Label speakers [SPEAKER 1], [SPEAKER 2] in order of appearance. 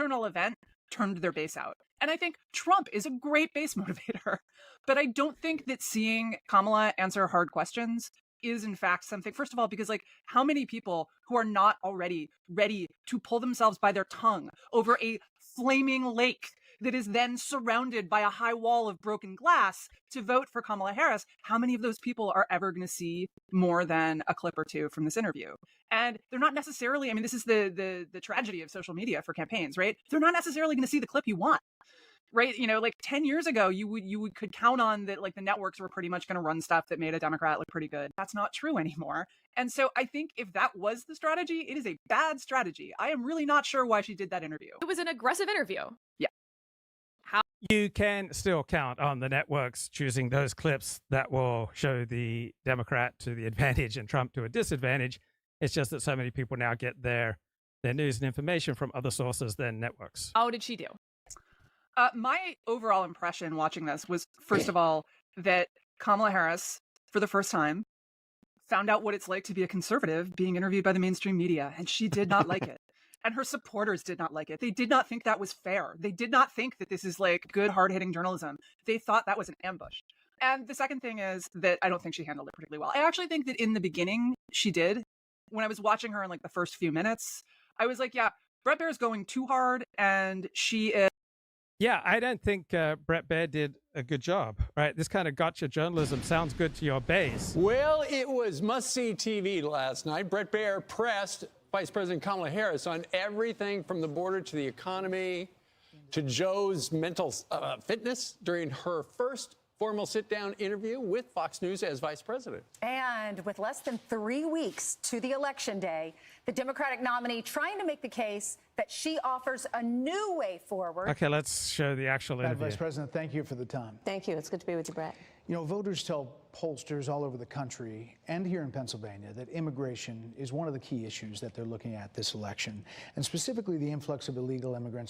[SPEAKER 1] external event turned their base out. And I think Trump is a great base motivator. But I don't think that seeing Kamala answer hard questions is in fact something, first of all, because like how many people who are not already ready to pull themselves by their tongue over a flaming lake that is then surrounded by a high wall of broken glass to vote for Kamala Harris, how many of those people are ever going to see more than a clip or two from this interview? And they're not necessarily, I mean, this is the tragedy of social media for campaigns, right? They're not necessarily going to see the clip you want. Right. You know, like 10 years ago, you could count on that, like the networks were pretty much going to run stuff that made a Democrat look pretty good. That's not true anymore. And so I think if that was the strategy, it is a bad strategy. I am really not sure why she did that interview.
[SPEAKER 2] It was an aggressive interview.
[SPEAKER 1] Yeah.
[SPEAKER 3] You can still count on the networks choosing those clips that will show the Democrat to the advantage and Trump to a disadvantage. It's just that so many people now get their news and information from other sources than networks.
[SPEAKER 2] How did she do?
[SPEAKER 1] My overall impression watching this was, first of all, that Kamala Harris, for the first time, found out what it's like to be a conservative being interviewed by the mainstream media, and she did not like it. And her supporters did not like it. They did not think that was fair. They did not think that this is like good, hard-hitting journalism. They thought that was an ambush. And the second thing is that I don't think she handled it particularly well. I actually think that in the beginning, she did. When I was watching her in like the first few minutes, I was like, yeah, Bret Baier's going too hard, and she is.
[SPEAKER 3] Yeah, I don't think Bret Baier did a good job, right? This kind of gotcha journalism sounds good to your base.
[SPEAKER 4] Well, it was Musty TV last night. Bret Baier pressed Vice President Kamala Harris on everything from the border to the economy to Joe's mental fitness during her first formal sit-down interview with Fox News as vice president.
[SPEAKER 5] And with less than 3 weeks to the election day, the Democratic nominee trying to make the case that she offers a new way forward.
[SPEAKER 3] Okay, let's show the actual interview.
[SPEAKER 6] Vice President, thank you for the time.
[SPEAKER 7] Thank you. It's good to be with you, Brett.
[SPEAKER 6] You know, voters tell pollsters all over the country and here in Pennsylvania that immigration is one of the key issues that they're looking at this election, and specifically the influx of illegal immigrants